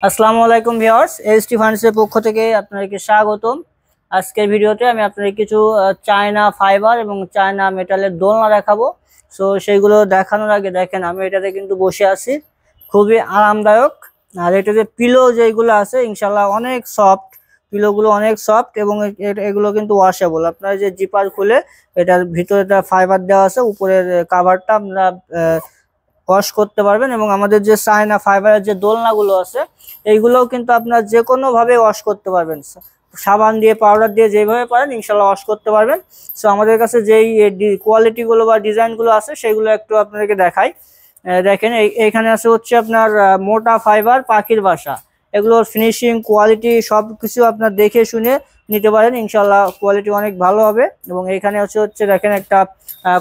আসসালামু আলাইকুম viewers, ST ফার্নিচারের পক্ষ থেকে আপনাদেরকে স্বাগতম। আজকের ভিডিওতে আমি আপনাদের কিছু চায়না ফাইবার এবং চায়না মেটালের দোলনা দেখাবো। সো সেইগুলো দেখানোর আগে দেখেন আমি এটাতে কিন্তু বসে আছি, খুবই আরামদায়ক। আর এটা যে পিলো যেগুলো আছে ইনশাল্লাহ অনেক সফট, পিলোগুলো অনেক সফট এবং এগুলো কিন্তু ওয়াশেবল। আপনারা যে জিপার খুলে এটার ভিতরে ফাইবার দেওয়া আছে, উপরের কাভারটা আপনারা ওয়াশ করতে পারবেন। এবং আমাদের যে চায়না ফাইবারের যে দোলনাগুলো আছে এইগুলোও কিন্তু আপনার যে কোনো ভাবে ওয়াশ করতে পারবেন, সাবান দিয়ে পাউডার দিয়ে যেভাবে পারেন ইনশাল্লাহ ওয়াশ করতে পারবেন। সো আমাদের কাছে যেই কোয়ালিটিগুলো বা ডিজাইনগুলো আছে সেগুলো একটু আপনাদেরকে দেখাই। দেখেন এইখানে আছে হচ্ছে আপনার মোটা ফাইবার পাখির বাসা। এগুলোর ফিনিশিং কোয়ালিটি সব কিছু আপনার দেখে শুনে নিতে পারেন, ইনশাল্লাহ কোয়ালিটি অনেক ভালো হবে। এবং এখানে হচ্ছে দেখেন একটা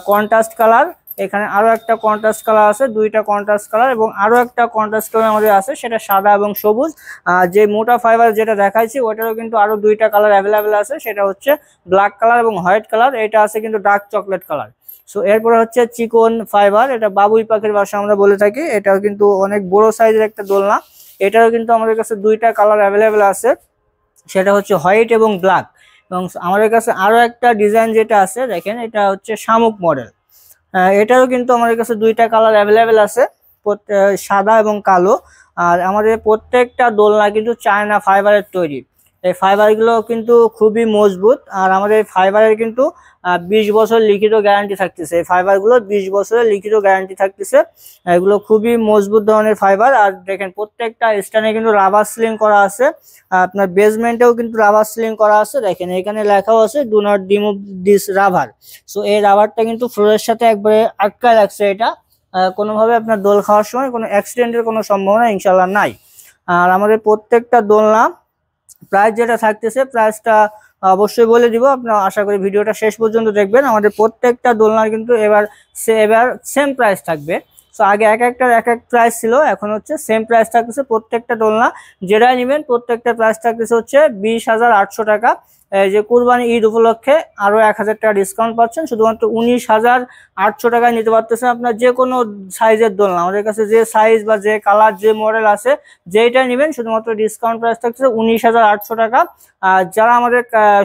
কন্ট্রাস্ট কালার, এখানে আরো একটা কন্ট্রাস্ট কালার আছে, দুইটা কন্ট্রাস্ট কালার এবং আরো একটা কন্ট্রাস্ট কালার আমাদের আছে, সেটা সাদা এবং সবুজ। আর যে মোটা ফাইবার যেটা দেখাইছি ওটারও কিন্তু আরো দুইটা কালার অ্যাভেলেবেল আছে, সেটা হচ্ছে ব্ল্যাক কালার এবং হোয়াইট কালার। এটা আছে কিন্তু ডার্ক চকলেট কালার। সো এরপরে হচ্ছে চিকন ফাইবার, এটা বাবুই পাখির বাসা আমরা বলে থাকি। এটাও কিন্তু অনেক বড় সাইজের একটা দোলনা। এটারও কিন্তু আমাদের কাছে দুইটা কালার অ্যাভেলেবেল আছে, সেটা হচ্ছে হোয়াইট এবং ব্ল্যাক। এবং আমাদের কাছে আরো একটা ডিজাইন যেটা আছে দেখেন, এটা হচ্ছে শামুক মডেল। এটারও কিন্তু আমাদের কাছে দুইটা কালার অ্যাভেলেবেল আছে, সাদা এবং কালো। আর আমাদের প্রত্যেকটা দোলনা কিন্তু চায়না ফাইবারের তৈরি। এই ফাইবারগুলো কিন্তু খুবই মজবুত। আর আমাদের ফাইবারের কিন্তু 20 বছর লিখিত গ্যারান্টি থাকতেছে। এই ফাইবারগুলো 20 বছরের লিখিত গ্যারান্টি থাকতেছে। এগুলো খুবই মজবুত ধরনের ফাইবার। আর দেখেন প্রত্যেকটা স্ট্যান্ডে কিন্তু রাবার সিলিং করা আছে, আপনার বেসমেন্টেও কিন্তু রাবার সিলিং করা আছে। দেখেন এখানে লেখাও আছে do not remove this rubber. So এই রাবারটা কিন্তু ফ্লোরের সাথে একবারে আটকায় রাখছে। এটা কোনোভাবে আপনার দোল খাওয়ার সময় কোনো অ্যাক্সিডেন্টের কোনো সম্ভাবনা ইনশাল্লাহ নাই। আর আমাদের প্রত্যেকটা দোলনা প্রাইস যেটা থাকতেছে, প্রাইসটা অবশ্যই বলে দিব। আপনারা আশা করি ভিডিওটা শেষ পর্যন্ত দেখবেন। আমাদের প্রত্যেকটা দোলনার কিন্তু এবার সেম প্রাইস থাকবে। সো আগে এক এক প্রাইস ছিল, এখন হচ্ছে সেম প্রাইস থাকতেছে। প্রত্যেকটা দোলনা যেটাই নেবেন প্রত্যেকটা প্রাইস থাকতেছে হচ্ছে 20,800 টাকা। এই যে কুরবানি ঈদ উপলক্ষে আরো 1000 টাকা ডিসকাউন্ট পাচ্ছেন, শুধুমাত্র 19,800 টাকায় নিতে পারতেছেন আপনার যে কোনো সাইজের দোলনা। আমাদের কাছে যে সাইজ বা যে কালার যে মডেল আছে যেইটা নেবেন শুধুমাত্র ডিসকাউন্ট প্রাইস থাকতেছে 19,800 টাকা। আর যারা আমাদের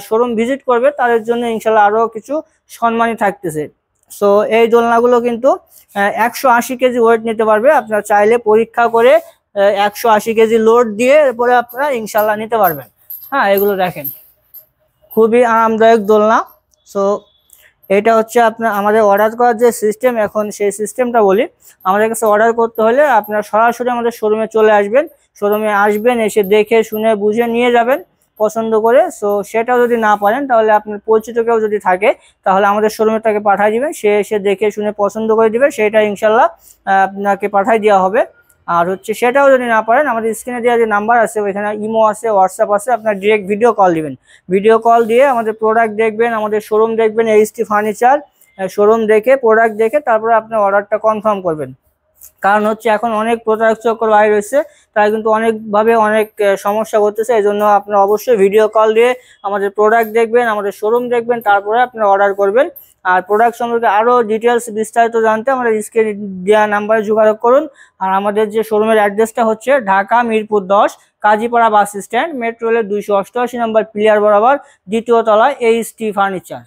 শোরুম ভিজিট করবে তাদের জন্য ইনশাল্লাহ আরো কিছু সম্মানী থাকতেছে। সো এই দোলনাগুলো কিন্তু 180 কেজি ওয়েট নিতে পারবে। আপনারা চাইলে পরীক্ষা করে 180 কেজি লোড দিয়ে এরপরে আপনারা ইনশাল্লাহ নিতে পারবেন। হ্যাঁ, এগুলো দেখেন খুবই আরামদায়ক দোলনা। সো এটা হচ্ছে আপনার আমাদের অর্ডার করার যে সিস্টেম, এখন সেই সিস্টেমটা বলি। আমাদের কাছে অর্ডার করতে হলে আপনারা সরাসরি আমাদের শোরুমে চলে আসবেন। শোরুমে আসবেন, এসে দেখে শুনে বুঝে নিয়ে যাবেন পছন্দ করে। সো সেটাও যদি না পারেন তাহলে আপনার পরিচিত কেউ যদি থাকে তাহলে আমাদের শোরুমে তাকে পাঠিয়ে দিবেন, সে এসে দেখে শুনে পছন্দ করে দিবে, সেটা ইনশাল্লাহ আপনাকে পাঠিয়ে দেওয়া হবে। আর হচ্ছে সেটাও যদি না পারেন আমাদের স্ক্রিনে দেওয়া যে নাম্বার আছে ওইখানে ইমো আছে, হোয়াটসঅ্যাপ আছে, আপনার ডিরেক্ট ভিডিও কল দিবেন। ভিডিও কল দিয়ে আমাদের প্রোডাক্ট দেখবেন, আমাদের শোরুম দেখবেন, এসটি ফার্নিচার শোরুম দেখে প্রোডাক্ট দেখে তারপরে আপনার অর্ডারটা কনফার্ম করবেন। কারণ হচ্ছে এখন অনেক প্রতারক চক্র বাইরে রয়েছে, তারা কিন্তু অনেকভাবে অনেক সমস্যা করতেছে। এই জন্য আপনারা অবশ্যই ভিডিও কল দিয়ে আমাদের প্রোডাক্ট দেখবেন, আমাদের শোরুম দেখবেন, তারপরে আপনারা অর্ডার করবেন। আর প্রোডাক্ট সম্পর্কে আরও ডিটেলস বিস্তারিত জানতে আমাদের স্ক্রিনে দেওয়া নাম্বারে যোগাযোগ করুন। আর আমাদের যে শোরুমের অ্যাড্রেসটা হচ্ছে Dhaka Mirpur 10 Kazipara bus stand, metro রেলের 288 নম্বর পিলিয়ার বরাবর, দ্বিতীয় তলায় এসটি ফার্নিচার।